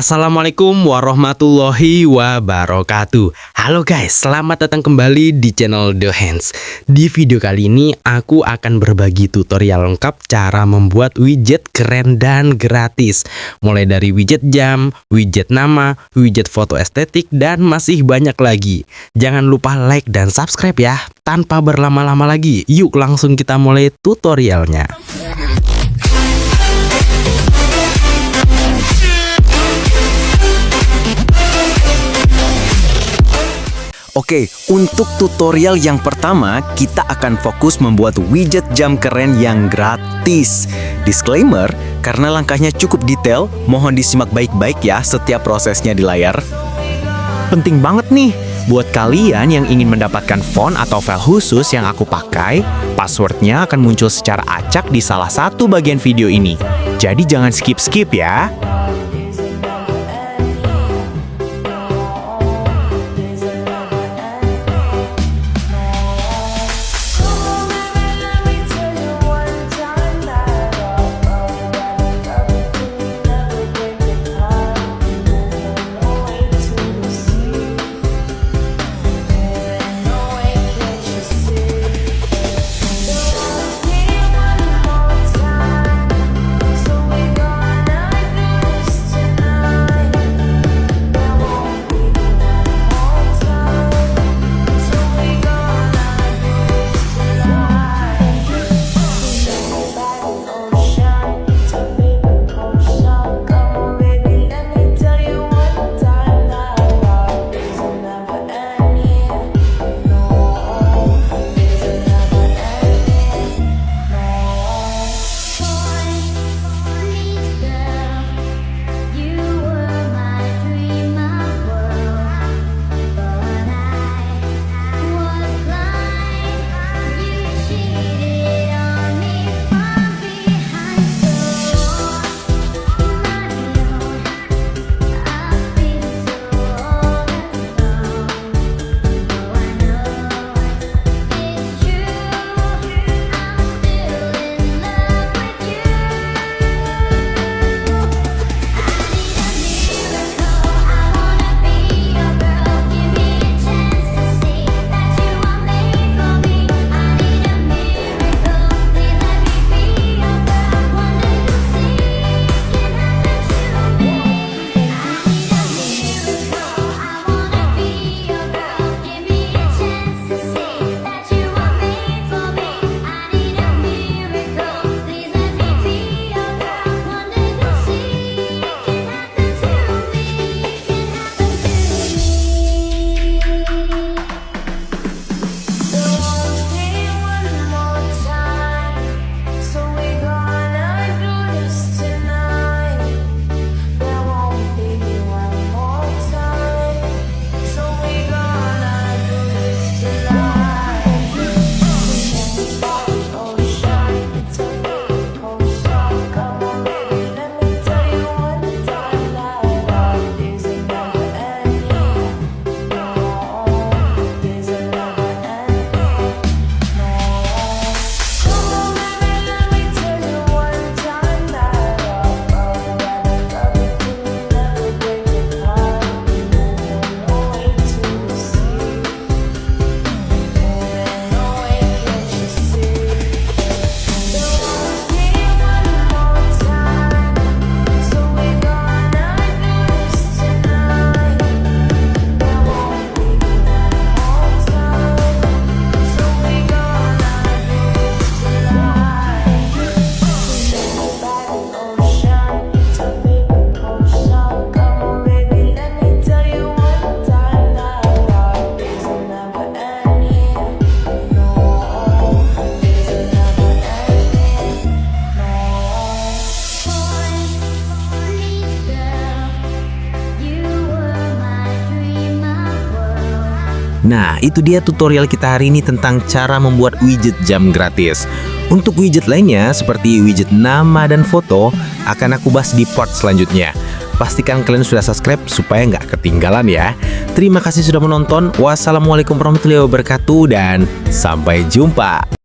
Assalamualaikum warahmatullahi wabarakatuh. Halo guys, selamat datang kembali di channel 𝐴𝐻𝐻. Di video kali ini aku akan berbagi tutorial lengkap cara membuat widget keren dan gratis. Mulai dari widget jam, widget nama, widget foto estetik, dan masih banyak lagi. Jangan lupa like dan subscribe ya. Tanpa berlama-lama lagi, yuk langsung kita mulai tutorialnya. Oke, untuk tutorial yang pertama, kita akan fokus membuat widget jam keren yang gratis. Disclaimer, karena langkahnya cukup detail, mohon disimak baik-baik ya setiap prosesnya di layar. Penting banget nih, buat kalian yang ingin mendapatkan font atau file khusus yang aku pakai, passwordnya akan muncul secara acak di salah satu bagian video ini. Jadi jangan skip-skip ya. Nah, itu dia tutorial kita hari ini tentang cara membuat widget jam gratis. Untuk widget lainnya, seperti widget nama dan foto, akan aku bahas di part selanjutnya. Pastikan kalian sudah subscribe supaya nggak ketinggalan ya. Terima kasih sudah menonton. Wassalamualaikum warahmatullahi wabarakatuh dan sampai jumpa.